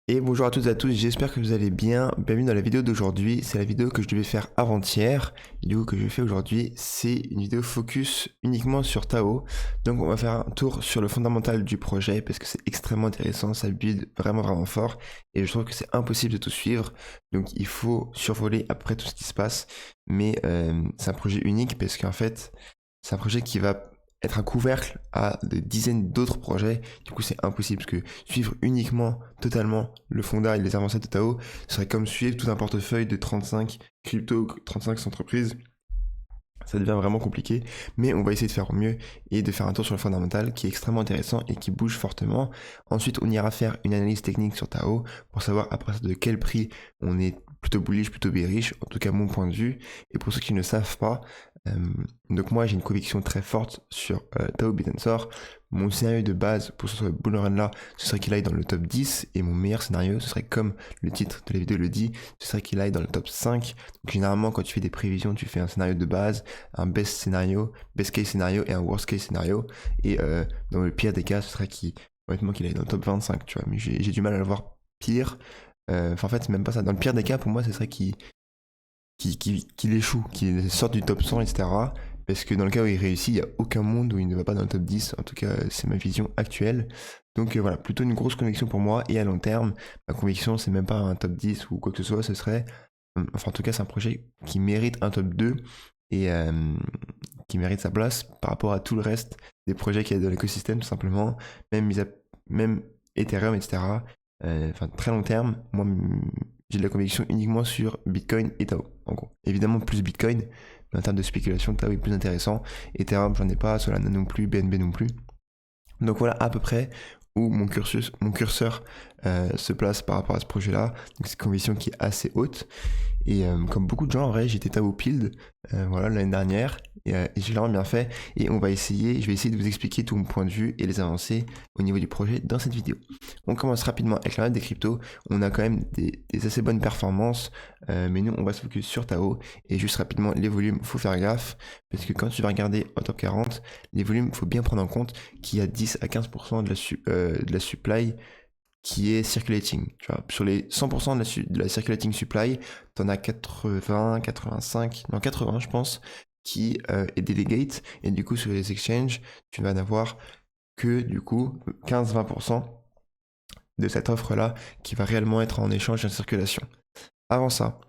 Et bonjour à toutes et à tous, j'espère que vous allez bien. Bienvenue dans la vidéo d'aujourd'hui. C'est la vidéo que je devais faire avant-hier. Et du coup, que je fais aujourd'hui, c'est une vidéo focus uniquement sur Tao. Donc, on va faire un tour sur le fondamental du projet parce que c'est extrêmement intéressant. Ça build vraiment fort. Et je trouve que c'est impossible de tout suivre. Donc, il faut survoler après tout ce qui se passe. Mais c'est un projet unique parce qu'en fait, c'est un projet qui va être un couvercle à des dizaines d'autres projets. Du coup, c'est impossible parce que suivre uniquement, totalement, le fondat et les avancées de Tao, ce serait comme suivre tout un portefeuille de 35 crypto, 35 entreprises. Ça devient vraiment compliqué, mais on va essayer de faire au mieux et de faire un tour sur le fondamental qui est extrêmement intéressant et qui bouge fortement. Ensuite, on ira faire une analyse technique sur Tao pour savoir à partir de quel prix on est plutôt bullish, plutôt bearish, en tout cas mon point de vue. Et pour ceux qui ne savent pas, euh, donc moi j'ai une conviction très forte sur Tao Bitensor. Mon scénario de base pour ce bull run là, ce serait qu'il aille dans le top 10 et mon meilleur scénario, ce serait comme le titre de la vidéo le dit, ce serait qu'il aille dans le top 5. Donc généralement quand tu fais des prévisions, tu fais un scénario de base, un best scénario, best case scénario et un worst case scénario. Et dans le pire des cas, ce serait honnêtement qu'il aille dans le top 25, tu vois. Mais j'ai du mal à le voir pire. Enfin, en fait, c'est même pas ça. Dans le pire des cas, pour moi, ce serait qu'il échoue, qu'il sorte du top 100, etc. Parce que dans le cas où il réussit, il n'y a aucun monde où il ne va pas dans le top 10. En tout cas, c'est ma vision actuelle. Donc voilà, plutôt une grosse conviction pour moi. Et à long terme, ma conviction, c'est même pas un top 10 ou quoi que ce soit. Ce serait, enfin en tout cas, c'est un projet qui mérite un top 2 et qui mérite sa place par rapport à tout le reste des projets qu'il y a dans l'écosystème, tout simplement. Même Ethereum, etc. Enfin, très long terme, moi, j'ai de la conviction uniquement sur Bitcoin et Tao, en gros. Évidemment, plus Bitcoin, mais en termes de spéculation, Tao est plus intéressant. Ethereum, j'en ai pas, Solana non plus, BNB non plus. Donc voilà à peu près où mon curseur se place par rapport à ce projet-là. Donc c'est une conviction qui est assez haute. Et comme beaucoup de gens, en vrai, j'étais Tao Pilled voilà, l'année dernière et j'ai vraiment bien fait. Et je vais essayer de vous expliquer tout mon point de vue et les avancées au niveau du projet dans cette vidéo. On commence rapidement avec la note des cryptos. On a quand même des assez bonnes performances, mais nous, on va se focus sur Tao. Et juste rapidement, les volumes, faut faire gaffe parce que quand tu vas regarder en top 40, les volumes, faut bien prendre en compte qu'il y a 10 à 15% de la supply qui est circulating. Tu vois, sur les 100% de la circulating supply, t'en as 80, 85, non 80 je pense, qui est delegate. Et du coup, sur les exchanges, tu vas n'avoir que du coup 15-20% de cette offre-là qui va réellement être en échange et en circulation. Avant ça,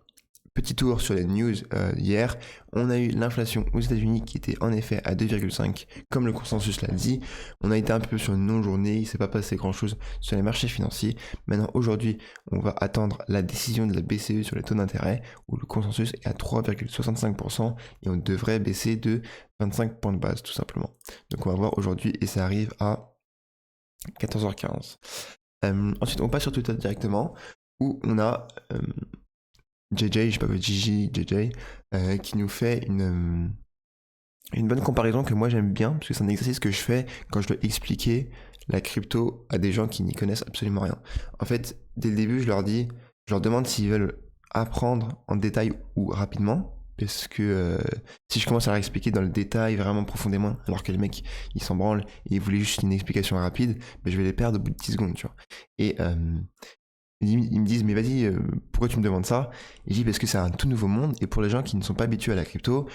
petit tour sur les news hier. On a eu l'inflation aux États-Unis qui était en effet à 2,5, comme le consensus l'a dit. On a été un peu sur une non-journée, il ne s'est pas passé grand-chose sur les marchés financiers. Maintenant, aujourd'hui, on va attendre la décision de la BCE sur les taux d'intérêt, où le consensus est à 3,65% et on devrait baisser de 25 points de base, tout simplement. Donc on va voir aujourd'hui et ça arrive à 14h15. Ensuite, on passe sur Twitter directement, où on a JJ, je sais pas, Gigi, JJ, qui nous fait une bonne comparaison que moi j'aime bien, parce que c'est un exercice que je fais quand je dois expliquer la crypto à des gens qui n'y connaissent absolument rien. En fait, dès le début, je leur demande s'ils veulent apprendre en détail ou rapidement, parce que si je commence à leur expliquer dans le détail vraiment profondément, alors que les mecs ils s'en branlent et ils voulaient juste une explication rapide, ben, je vais les perdre au bout de 10 secondes, tu vois. Et ils me disent, mais vas-y, pourquoi tu me demandes ça? Et je dis, parce que c'est un tout nouveau monde, et pour les gens qui ne sont pas habitués à la crypto,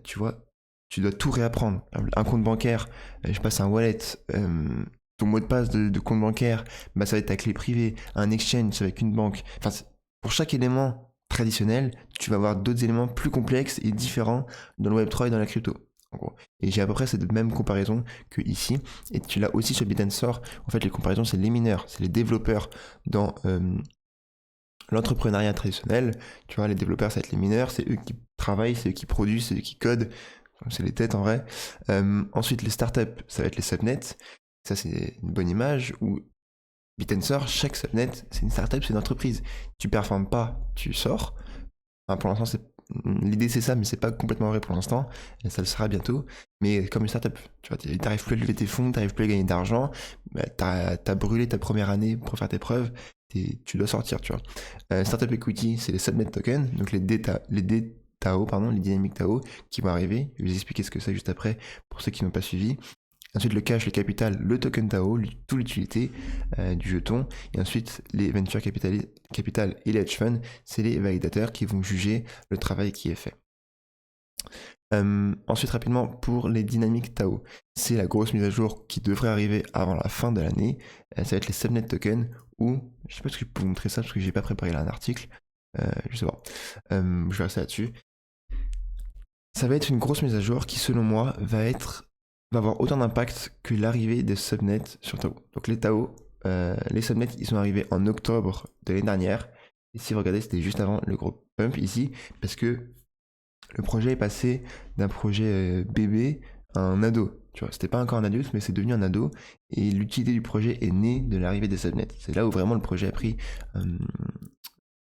tu vois, tu dois tout réapprendre. Un compte bancaire, je passe un wallet, ton mot de passe de compte bancaire, bah, ça va être ta clé privée. Un exchange, c'est avec une banque. Enfin, pour chaque élément traditionnel, tu vas avoir d'autres éléments plus complexes et différents dans le Web3 et dans la crypto. En gros. Et j'ai à peu près cette même comparaison que ici. Et tu l'as aussi sur Bitensor. En fait, les comparaisons, c'est les mineurs, c'est les développeurs dans l'entrepreneuriat traditionnel. Tu vois, les développeurs, ça va être les mineurs, c'est eux qui travaillent, c'est eux qui produisent, c'est eux qui codent. C'est les têtes en vrai. Ensuite, les startups, ça va être les subnets. Ça, c'est une bonne image où Bitensor, chaque subnet, c'est une startup, c'est une entreprise. Tu performes pas, tu sors. Enfin, pour l'instant, l'idée c'est ça, mais c'est pas complètement vrai pour l'instant. Et ça le sera bientôt. Mais comme une startup, tu vois, t'arrives plus à lever tes fonds, t'arrives plus à gagner d'argent. Bah, t'as brûlé ta première année pour faire tes preuves. Tu dois sortir, tu vois. Startup Equity, c'est les subnet tokens, donc les DTAO, pardon, les dynamiques TAO qui vont arriver. Je vais vous expliquer ce que c'est juste après pour ceux qui n'ont pas suivi. Ensuite, le cash, le capital, le token Tao, toute l'utilité du jeton. Et ensuite, les venture capital et les hedge funds, c'est les validateurs qui vont juger le travail qui est fait. Ensuite, rapidement, pour les dynamiques Tao, c'est la grosse mise à jour qui devrait arriver avant la fin de l'année. Ça va être les subnet tokens, ou je sais pas si je peux vous montrer ça parce que j'ai pas préparé là un article. Je sais pas. Je vais rester là-dessus. Ça va être une grosse mise à jour qui, selon moi, va avoir autant d'impact que l'arrivée des subnets sur Tao. Donc les Tao, les subnets, ils sont arrivés en octobre de l'année dernière. Et si vous regardez, c'était juste avant le gros pump ici, parce que le projet est passé d'un projet bébé à un ado. Tu vois, c'était pas encore un adulte, mais c'est devenu un ado. Et l'utilité du projet est née de l'arrivée des subnets. C'est là où vraiment le projet a pris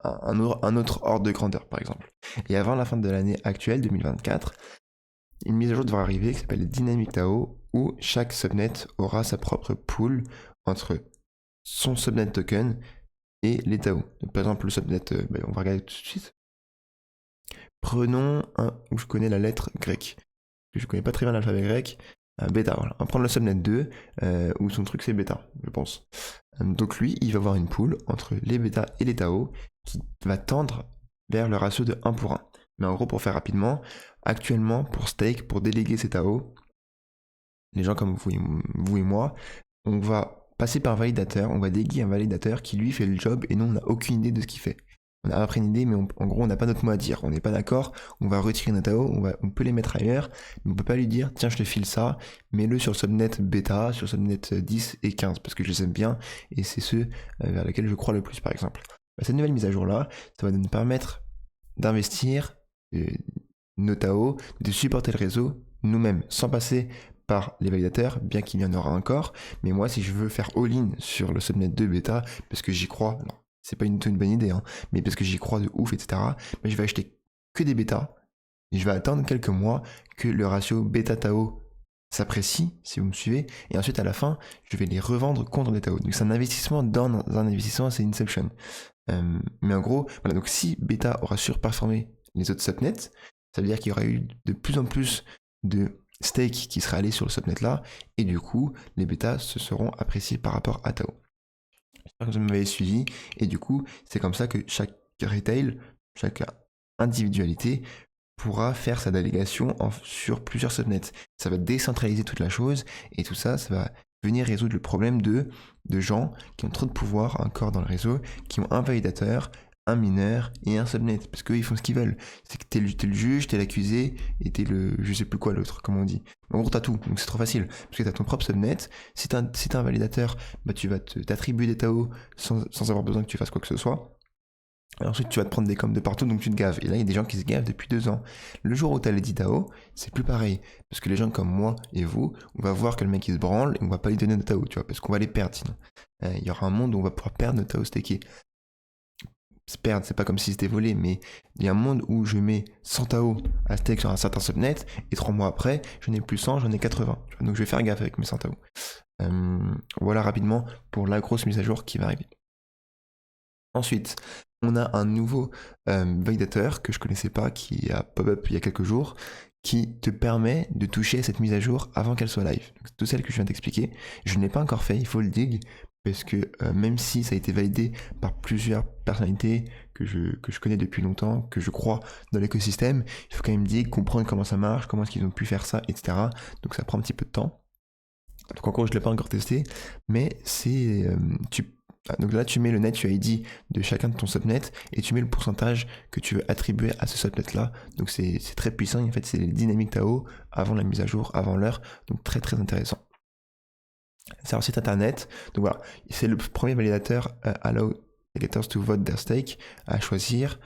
un autre ordre de grandeur, par exemple. Et avant la fin de l'année actuelle, 2024, une mise à jour devra arriver qui s'appelle Dynamic Tao, où chaque subnet aura sa propre pool entre son subnet token et les Tao. Donc, par exemple, le subnet, on va regarder tout de suite. Prenons un où je connais la lettre grecque. Je connais pas très bien l'alphabet grec. Bêta, voilà. On va prendre le subnet 2, où son truc c'est bêta, je pense. Donc lui, il va avoir une pool entre les bêta et les Tao qui va tendre vers le ratio de 1 pour 1. Mais en gros, pour faire rapidement, actuellement, pour stake, pour déléguer ces Tao, les gens comme vous et moi, on va passer par validateur, on va déléguer un validateur qui lui fait le job et nous, on n'a aucune idée de ce qu'il fait. On a après une idée, mais en gros, on n'a pas notre mot à dire. On n'est pas d'accord, on va retirer nos Tao, on peut les mettre ailleurs, mais on peut pas lui dire, tiens, je te file ça, mets-le sur le subnet bêta, sur le subnet 10 et 15, parce que je les aime bien, et c'est ceux vers lesquels je crois le plus, par exemple. Cette nouvelle mise à jour-là, ça va nous permettre d'investir nos Tao, de supporter le réseau nous-mêmes, sans passer par les validateurs, bien qu'il y en aura encore. Mais moi, si je veux faire all-in sur le subnet 2 bêta, parce que j'y crois, alors, c'est pas une bonne idée, hein, mais parce que j'y crois de ouf, etc., ben, je vais acheter que des bêtas, et je vais attendre quelques mois que le ratio bêta-Tao s'apprécie, si vous me suivez, et ensuite à la fin, je vais les revendre contre des Tao. Donc c'est un investissement dans un investissement, c'est Inception. Mais en gros, voilà, donc si bêta aura surperformé les autres subnets, ça veut dire qu'il y aura eu de plus en plus de stake qui sera allé sur le subnet là, et du coup, les bêtas se seront appréciés par rapport à Tao. J'espère que vous m'avez suivi, et du coup, c'est comme ça que chaque retail, chaque individualité pourra faire sa délégation sur plusieurs subnets. Ça va décentraliser toute la chose, et tout ça, ça va venir résoudre le problème de gens qui ont trop de pouvoir encore dans le réseau, qui ont un validateur, un mineur et un subnet, parce qu'eux ils font ce qu'ils veulent. C'est que t'es le juge, t'es l'accusé, et t'es le je sais plus quoi l'autre, comment on dit. En gros t'as tout, donc c'est trop facile, parce que t'as ton propre subnet, si t'as un validateur, bah tu vas t'attribuer des Tao sans avoir besoin que tu fasses quoi que ce soit. Et ensuite, tu vas te prendre des coms de partout, donc tu te gaves. Et là, il y a des gens qui se gavent depuis 2 ans. Le jour où tu as les 10 Tao, c'est plus pareil. Parce que les gens comme moi et vous, on va voir que le mec il se branle et on va pas lui donner de Tao, tu vois, parce qu'on va les perdre sinon. Il y aura un monde où on va pouvoir perdre nos Tao stakés. Se perdre, c'est pas comme si c'était volé, mais il y a un monde où je mets 100 Tao à stake sur un certain subnet, et 3 mois après, je n'ai plus 100, j'en ai 80. Donc je vais faire gaffe avec mes 100 Tao. Voilà rapidement pour la grosse mise à jour qui va arriver. Ensuite, on a un nouveau validateur que je connaissais pas, qui a pop-up il y a quelques jours, qui te permet de toucher cette mise à jour avant qu'elle soit live. Donc, tout celle que je viens d'expliquer, je ne l'ai pas encore fait, il faut le dig, parce que même si ça a été validé par plusieurs personnalités que je connais depuis longtemps, que je crois dans l'écosystème, il faut quand même dig, comprendre comment ça marche, comment est-ce qu'ils ont pu faire ça, etc. Donc ça prend un petit peu de temps. Donc encore, je ne l'ai pas encore testé, mais c'est donc là, tu mets le net UID de chacun de ton subnet et tu mets le pourcentage que tu veux attribuer à ce subnet-là. Donc c'est très puissant. En fait, c'est les dynamiques Tao avant la mise à jour, avant l'heure. Donc très très intéressant. C'est un site internet. Donc voilà, c'est le premier validateur allow validators to vote their stake à choisir.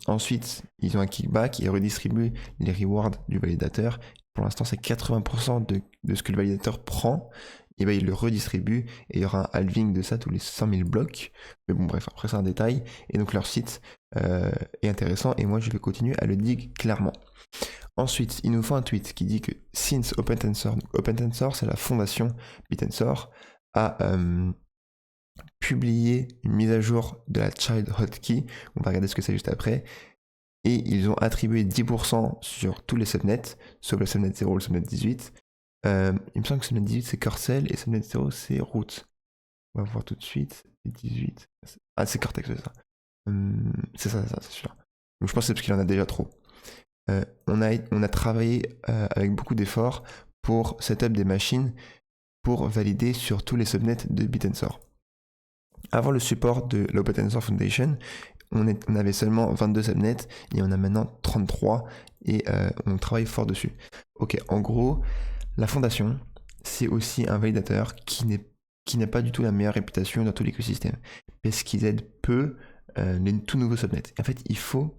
Ensuite, ils ont un kickback, ils redistribuent les rewards du validateur. Pour l'instant, c'est 80% de ce que le validateur prend. Et ben, il le redistribue et il y aura un halving de ça tous les 100 000 blocs. Mais bon, bref, après, c'est un détail. Et donc, leur site est intéressant et moi, je vais continuer à le dire clairement. Ensuite, il nous faut un tweet qui dit que since OpenTensor, OpenTensor, c'est la fondation Bitensor, a publié une mise à jour de la child hotkey. On va regarder ce que c'est juste après. Et ils ont attribué 10% sur tous les subnets, sauf le subnet 0 et le subnet 18. Il me semble que subnet 18 c'est Corcel et subnet 0 c'est Root. On va voir tout de suite. 18. Ah, c'est Cortex, c'est ça. C'est ça, c'est sûr. Donc je pense que c'est parce qu'il en a déjà trop. On a travaillé avec beaucoup d'efforts pour setup des machines pour valider sur tous les subnets de Bitensor. Avant le support de l'Open Source Foundation, on avait seulement 22 subnets et on a maintenant 33 et on travaille fort dessus. Ok, en gros, la fondation, c'est aussi un validateur qui n'a pas du tout la meilleure réputation dans tout l'écosystème parce qu'ils aident peu les tout nouveaux subnets. En fait, il faut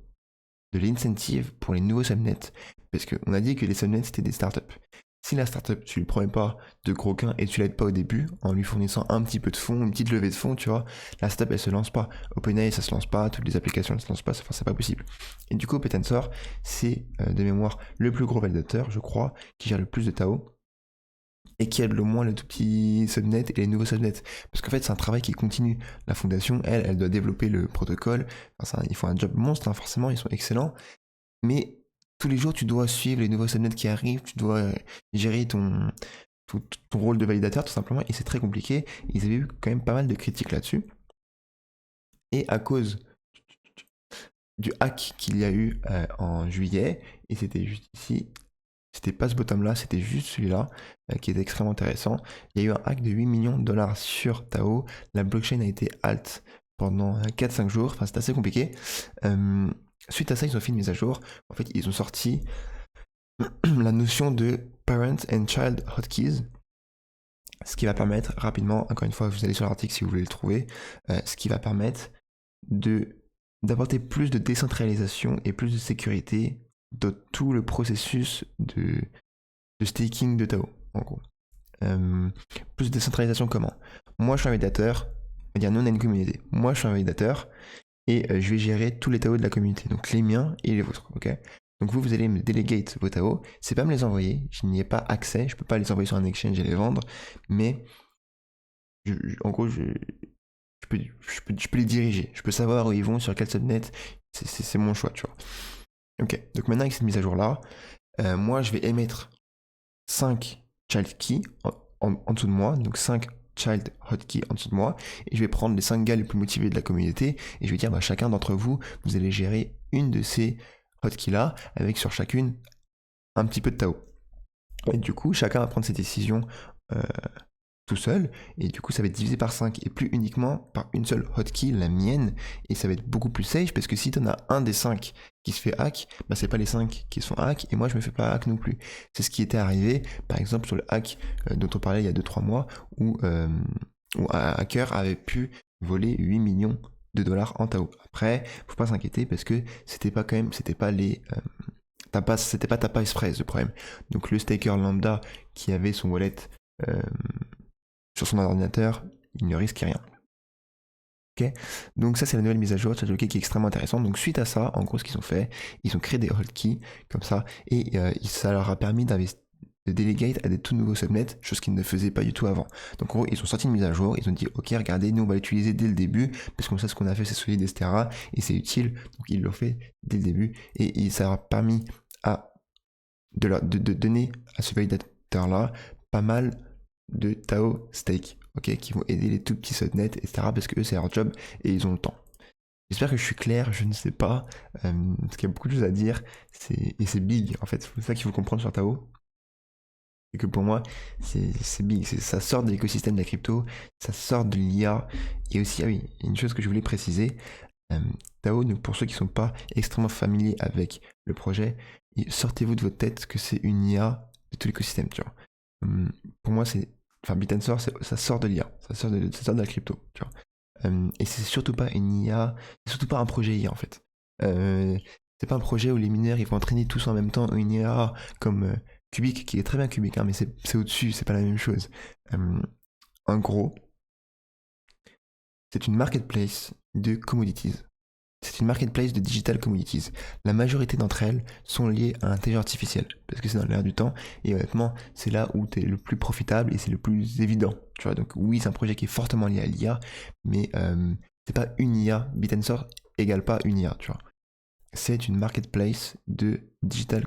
de l'incentive pour les nouveaux subnets parce qu'on a dit que les subnets c'était des startups. Si la startup, tu lui promets pas de gros gains et tu l'aides pas au début en lui fournissant un petit peu de fonds, une petite levée de fonds, tu vois, la startup elle se lance pas. OpenAI ça se lance pas, toutes les applications elles se lancent pas, enfin c'est pas possible. Et du coup, Tensor, c'est de mémoire le plus gros validateur, je crois, qui gère le plus de Tao et qui aide le moins les tout petits subnets et les nouveaux subnets. Parce qu'en fait, c'est un travail qui continue. La fondation, elle doit développer le protocole. Enfin, ils font un job monstre, hein, forcément, ils sont excellents. Mais tous les jours, tu dois suivre les nouveaux subnets qui arrivent, tu dois gérer ton rôle de validateur, tout simplement, et c'est très compliqué. Ils avaient eu quand même pas mal de critiques là-dessus. Et à cause du hack qu'il y a eu en juillet, et c'était juste ici, c'était pas ce bottom-là, c'était juste celui-là, qui était extrêmement intéressant. Il y a eu un hack de 8 millions de dollars sur Tao. La blockchain a été halt pendant 4-5 jours. Enfin, c'est assez compliqué. Suite à ça, ils ont fait une mise à jour. En fait, ils ont sorti la notion de Parent and Child Hotkeys. Ce qui va permettre rapidement, encore une fois, vous allez sur l'article si vous voulez le trouver, ce qui va permettre d'apporter plus de décentralisation et plus de sécurité de tout le processus de staking de Tao, en gros. Plus de décentralisation comment? Moi, je suis un validateur. Nous, on a une communauté. Moi, je suis un validateur et je vais gérer tous les Tao de la communauté, donc les miens et les vôtres, ok? Donc vous allez me delegate vos Tao. C'est pas me les envoyer. Je n'y ai pas accès. Je peux pas les envoyer sur un exchange et les vendre, mais en gros, je peux les diriger. Je peux savoir où ils vont, sur quel subnet. C'est mon choix, tu vois. Ok, donc maintenant avec cette mise à jour là, moi je vais émettre 5 child keys en dessous de moi, donc 5 child hotkey en dessous de moi, et je vais prendre les 5 gars les plus motivés de la communauté, et je vais dire, chacun d'entre vous, vous allez gérer une de ces hotkeys là, avec sur chacune un petit peu de Tao. Et du coup, chacun va prendre ses décisions tout seul, et du coup ça va être divisé par 5 et plus uniquement par une seule hotkey, la mienne, et ça va être beaucoup plus safe parce que si t'en as un des 5 qui se fait hack, c'est pas les 5 qui sont hack et moi je me fais pas hack non plus. C'est ce qui était arrivé par exemple sur le hack dont on parlait il y a 2-3 mois où un hacker avait pu voler 8 millions de dollars en Tao. Après, faut pas s'inquiéter parce que c'était pas les c'était pas Tapa Express le problème. Donc le staker lambda qui avait son wallet sur son ordinateur, il ne risque rien. Okay, donc ça c'est la nouvelle mise à jour de ChatGPT qui est extrêmement intéressante. Donc suite à ça, en gros ce qu'ils ont fait, ils ont créé des hotkeys comme ça et ça leur a permis de delegate à des tout nouveaux subnets, chose qu'ils ne faisaient pas du tout avant. Donc en gros ils ont sorti une mise à jour, ils ont dit ok regardez nous on va l'utiliser dès le début parce que comme ça ce qu'on a fait c'est solide etc et c'est utile, donc ils l'ont fait dès le début et ça leur a permis de donner à ce validateur là pas mal de Tao stake, ok, qui vont aider les tout petits subnets, etc. parce que eux c'est leur job et ils ont le temps. J'espère que je suis clair, je ne sais pas, parce qu'il y a beaucoup de choses à dire, et c'est big en fait, c'est ça qu'il faut comprendre sur Tao. C'est que pour moi, c'est big, ça sort de l'écosystème de la crypto, ça sort de l'IA, et aussi, ah oui, une chose que je voulais préciser, Tao, donc pour ceux qui ne sont pas extrêmement familiers avec le projet, sortez-vous de votre tête que c'est une IA de tout l'écosystème, tu vois. Pour moi, Bitensor, ça sort de l'IA, ça sort de la crypto, tu vois. Et c'est surtout pas une IA, c'est surtout pas un projet IA en fait. C'est pas un projet où les mineurs ils vont entraîner tous en même temps une IA comme Cubic, qui est très bien Cubic, hein, mais c'est au-dessus, c'est pas la même chose. En gros, c'est une marketplace de commodities. C'est une marketplace de digital commodities. La majorité d'entre elles sont liées à l'intelligence artificielle, parce que c'est dans l'air du temps, et honnêtement, c'est là où tu es le plus profitable et c'est le plus évident. Tu vois, donc oui, c'est un projet qui est fortement lié à l'IA, mais c'est pas une IA. Bitensor égale pas une IA, tu vois. C'est une marketplace de digital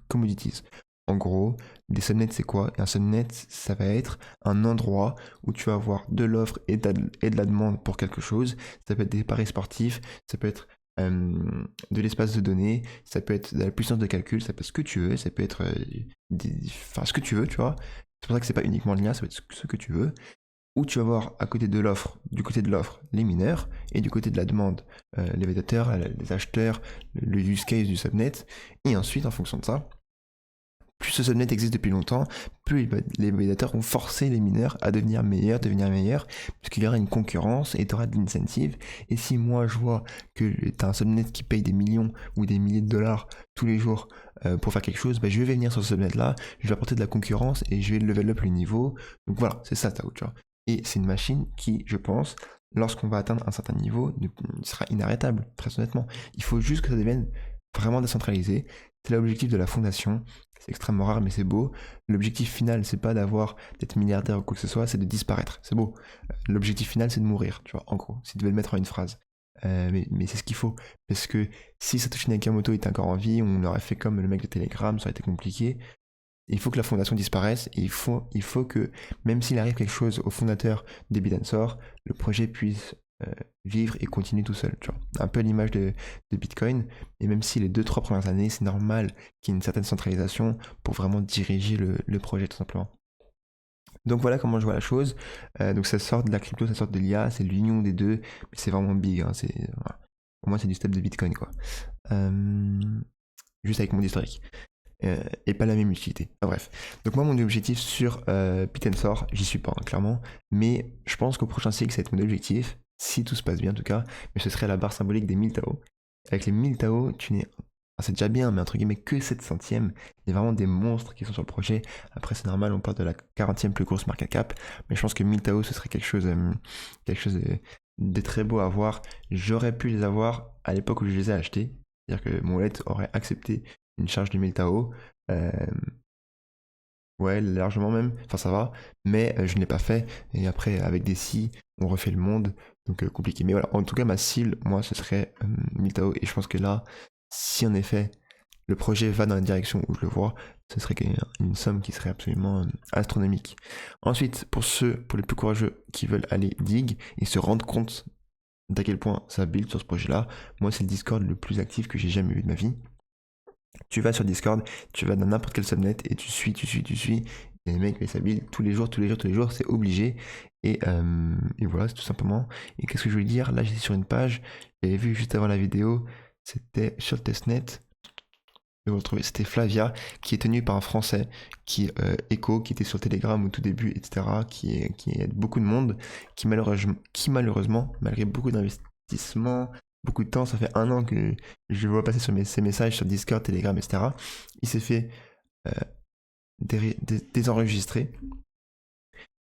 commodities. En gros, des subnets, c'est quoi? Un subnet, ça va être un endroit où tu vas avoir de l'offre et de la demande pour quelque chose. Ça peut être des paris sportifs, ça peut être de l'espace de données, ça peut être de la puissance de calcul, ça peut être ce que tu veux, ça peut être enfin, ce que tu veux, tu vois. C'est pour ça que c'est pas uniquement le lien, ça peut être ce que tu veux. Où tu vas voir à côté de l'offre, du côté de l'offre, les mineurs, et du côté de la demande, les validateurs, les acheteurs, le use case du subnet, et ensuite, en fonction de ça, plus ce subnet existe depuis longtemps, plus les validateurs vont forcer les mineurs à devenir meilleurs, puisqu'il y aura une concurrence et tu auras de l'incentive. Et si moi je vois que tu as un subnet qui paye des millions ou des milliers de dollars tous les jours pour faire quelque chose, bah, je vais venir sur ce subnet-là, je vais apporter de la concurrence et je vais level up le niveau. Donc voilà, c'est ça Tao, tu vois. Et c'est une machine qui, je pense, lorsqu'on va atteindre un certain niveau, sera inarrêtable, très honnêtement. Il faut juste que ça devienne vraiment décentralisé. C'est l'objectif de la fondation. C'est extrêmement rare, mais c'est beau. L'objectif final, c'est pas d'être milliardaire ou quoi que ce soit, c'est de disparaître. C'est beau. L'objectif final, c'est de mourir, tu vois, en gros, si tu devais le mettre en une phrase. Mais c'est ce qu'il faut. Parce que si Satoshi Nakamoto était encore en vie, on aurait fait comme le mec de Telegram, ça aurait été compliqué. Il faut que la fondation disparaisse et il faut que, même s'il arrive quelque chose au fondateur des Bitansor, le projet puisse vivre et continuer tout seul, tu vois. Un peu l'image de Bitcoin, et même si les 2-3 premières années, c'est normal qu'il y ait une certaine centralisation pour vraiment diriger le projet, tout simplement. Donc voilà comment je vois la chose. Donc ça sort de la crypto, ça sort de l'IA, c'est l'union des deux, mais c'est vraiment big, hein, voilà. Pour moi, c'est du step de Bitcoin, quoi. Juste avec mon historique. Et pas la même utilité. Enfin, bref. Donc moi, mon objectif sur Bitensor, j'y suis pas, hein, clairement, mais je pense qu'au prochain cycle, ça va être mon objectif, si tout se passe bien en tout cas, mais ce serait la barre symbolique des 1000 Tao. Avec les 1000 Tao, tu n'es... Enfin, c'est déjà bien, mais entre guillemets, que 7 centièmes. Il y a vraiment des monstres qui sont sur le projet. Après, c'est normal, on parle de la 40e plus grosse market cap, mais je pense que 1000 Tao, ce serait quelque chose de très beau à voir. J'aurais pu les avoir à l'époque où je les ai achetés. C'est-à-dire que mon wallet aurait accepté une charge de 1000 Tao. Ouais, largement même. Enfin, ça va. Mais je ne l'ai pas fait. Et après, avec des si, on refait le monde. Donc, compliqué. Mais voilà, en tout cas, ma cible, moi, ce serait 1000 Tao. Et je pense que là, si en effet, le projet va dans la direction où je le vois, ce serait une somme qui serait absolument astronomique. Ensuite, pour les plus courageux qui veulent aller dig et se rendre compte d'à quel point ça build sur ce projet-là, moi, c'est le Discord le plus actif que j'ai jamais vu de ma vie. Tu vas sur Discord, tu vas dans n'importe quel subnet et tu suis. Et les mecs, ça build tous les jours, c'est obligé. Et voilà, c'est tout simplement. Et qu'est-ce que je voulais dire? Là, j'étais sur une page, j'avais vu juste avant la vidéo, c'était sur le testnet. Je vais vous retrouver, c'était Flavia, qui est tenue par un Français, qui Echo, qui était sur Telegram au tout début, etc., qui aide beaucoup de monde, qui malheureusement, malgré beaucoup d'investissements, beaucoup de temps, ça fait 1 an que je vois passer sur ses messages sur Discord, Telegram, etc., il s'est fait désenregistrer,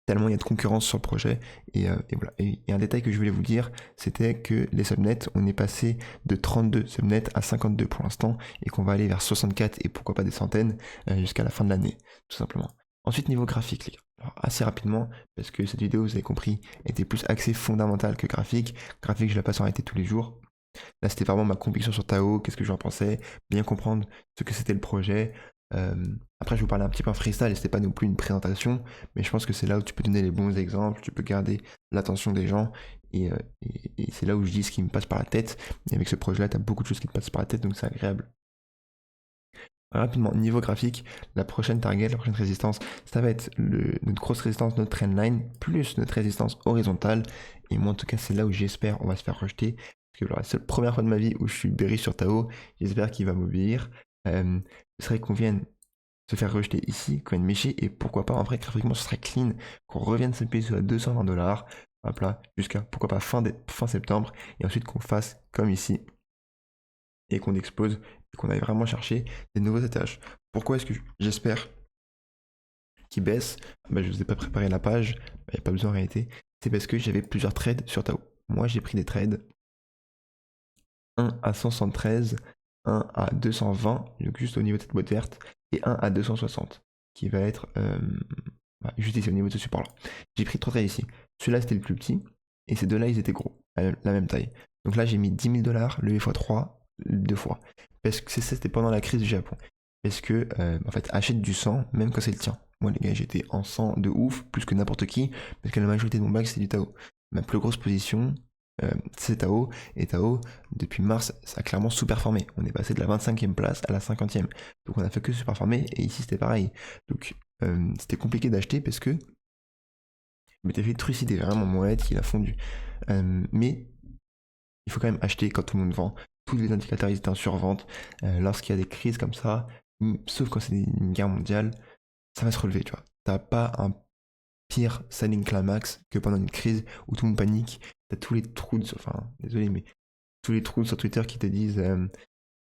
tellement il y a de concurrence sur le projet. Et voilà. Et un détail que je voulais vous dire, c'était que les subnets, on est passé de 32 subnets à 52 pour l'instant, et qu'on va aller vers 64 et pourquoi pas des centaines jusqu'à la fin de l'année, tout simplement. Ensuite, niveau graphique, les gars. Alors, assez rapidement, parce que cette vidéo, vous avez compris, était plus axée fondamentale que graphique. Graphique, je la passe en réalité tous les jours. Là, c'était vraiment ma conviction sur Tao, qu'est-ce que j'en pensais, bien comprendre ce que c'était le projet. Après, je vous parlais un petit peu en freestyle, et c'était pas non plus une présentation, mais je pense que c'est là où tu peux donner les bons exemples, tu peux garder l'attention des gens, et c'est là où je dis ce qui me passe par la tête. Et avec ce projet-là, tu as beaucoup de choses qui te passent par la tête, donc c'est agréable. Rapidement, niveau graphique, la prochaine target, la prochaine résistance, ça va être notre grosse résistance, notre trendline, plus notre résistance horizontale. Et moi, en tout cas, c'est là où j'espère on va se faire rejeter. Parce que voilà, c'est la première fois de ma vie où je suis bearish sur Tao. J'espère qu'il va m'obéir. Ce serait qu'on vienne se faire rejeter ici, qu'on vienne mécher. Et pourquoi pas, en vrai, graphiquement, ce serait clean. Qu'on revienne se payer à 220$. Hop là, jusqu'à pourquoi pas fin septembre. Et ensuite qu'on fasse comme ici. Et qu'on explose. Et qu'on aille vraiment chercher des nouveaux étages. Pourquoi est-ce que j'espère qu'il baisse? Je ne vous ai pas préparé la page, il n'y a pas besoin en réalité. C'est parce que j'avais plusieurs trades sur Tao. Moi, j'ai pris des trades 1 à 173, 1 à 220, donc juste au niveau de cette boîte verte, et 1 à 260, qui va être juste ici au niveau de ce support-là. J'ai pris 3 trades ici. Celui-là, c'était le plus petit, et ces deux-là, ils étaient gros, la même taille. Donc là, j'ai mis 10 000$, levé x3, 2 fois. Parce que c'était pendant la crise du Japon. parce que en fait achète du sang même quand c'est le tien. Moi les gars j'étais en sang de ouf, plus que n'importe qui, parce que la majorité de mon bac c'était du Tao. Ma plus grosse position c'est Tao, et Tao depuis mars ça a clairement sous-performé. On est passé de la 25e place à la 50e. Donc on a fait que sous-performer, et ici c'était pareil. Donc c'était compliqué d'acheter parce que je m'étais fait trucider vraiment mon head qui a fondu. Mais il faut quand même acheter quand tout le monde vend. Tous les indicateurs ils étaient en survente. Lorsqu'il y a des crises comme ça, sauf quand c'est une guerre mondiale, ça va se relever, tu vois. T'as pas un pire selling climax que pendant une crise où tout le monde panique. T'as tous les trous, enfin, désolé, mais tous les trous sur Twitter qui te disent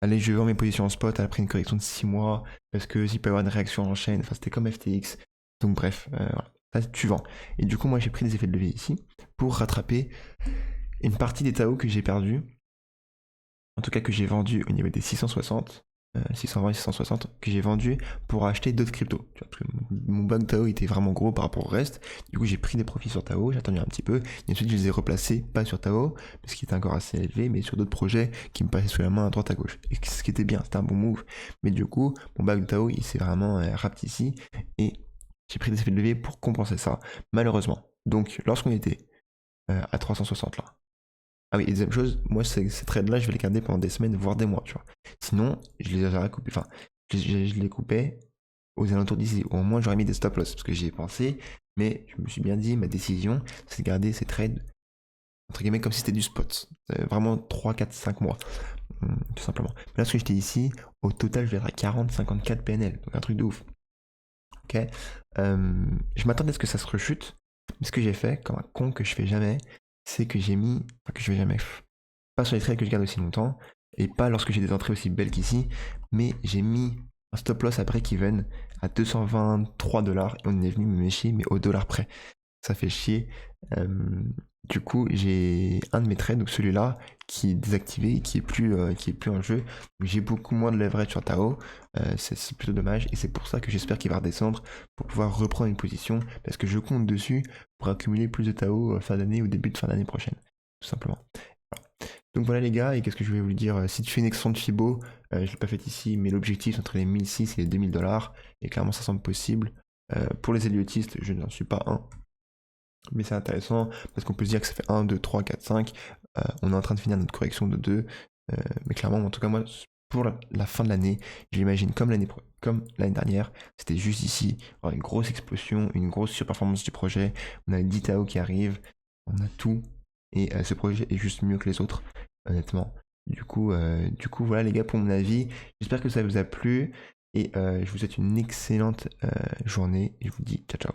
allez, je vends mes positions en spot après une correction de 6 mois parce que s'il peut y avoir une réaction en chaîne. Enfin, c'était comme FTX. Donc, bref, voilà. Ça, tu vends. Et du coup, moi, j'ai pris des effets de levier ici pour rattraper une partie des Tao que j'ai perdu, en tout cas que j'ai vendu au niveau des 660, 620, 660, que j'ai vendu pour acheter d'autres cryptos. Tu vois, parce que mon bug Tao était vraiment gros par rapport au reste. Du coup, j'ai pris des profits sur Tao, j'ai attendu un petit peu, et ensuite je les ai replacés, pas sur Tao, parce qu'il était encore assez élevé, mais sur d'autres projets qui me passaient sous la main à droite à gauche. Et ce qui était bien, c'était un bon move. Mais du coup, mon bug Tao, il s'est vraiment rapt ici, et j'ai pris des effets de levier pour compenser ça, malheureusement. Donc, lorsqu'on était à 360 là, ah oui, et deuxième chose, moi ces trades-là, je vais les garder pendant des semaines, voire des mois, tu vois. Sinon, je les aurais coupés, enfin, je les coupais aux alentours d'ici. Au moins, j'aurais mis des stop loss, parce que j'y ai pensé, mais je me suis bien dit, ma décision, c'est de garder ces trades, entre guillemets, comme si c'était du spot. Vraiment 3, 4, 5 mois, tout simplement. Mais là, ce que j'étais ici, au total, je vais être à 40, 54 PNL, donc un truc de ouf. Ok. Je m'attendais à ce que ça se rechute, mais ce que j'ai fait, comme un con que je fais jamais, c'est que j'ai mis, enfin que je vais jamais, pas sur les trades que je garde aussi longtemps, et pas lorsque j'ai des entrées aussi belles qu'ici, mais j'ai mis un stop loss à break-even à 223 $, et on est venu me méchier, mais au dollar près. Ça fait chier. Du coup, j'ai un de mes trades, donc celui-là, qui est désactivé, qui est plus en jeu. J'ai beaucoup moins de leverage sur Tao, c'est plutôt dommage, et c'est pour ça que j'espère qu'il va redescendre pour pouvoir reprendre une position, parce que je compte dessus pour accumuler plus de Tao fin d'année ou début de fin d'année prochaine, tout simplement. Voilà. Donc voilà les gars, et qu'est-ce que je vais vous dire, si tu fais une extension de Fibo, je l'ai pas fait ici, mais l'objectif c'est entre les 1006 et les 2000 $, et clairement ça semble possible. Pour les Elliotistes, je n'en suis pas un. Mais c'est intéressant parce qu'on peut se dire que ça fait 1, 2, 3, 4, 5. On est en train de finir notre correction de 2. Mais clairement, en tout cas, moi, pour la fin de l'année, je l'imagine comme l'année dernière. C'était juste ici. Une grosse explosion, une grosse surperformance du projet. On a 10 TAO qui arrivent. On a tout. Et ce projet est juste mieux que les autres, honnêtement. Du coup, voilà les gars pour mon avis. J'espère que ça vous a plu. Et je vous souhaite une excellente journée. Et je vous dis ciao ciao.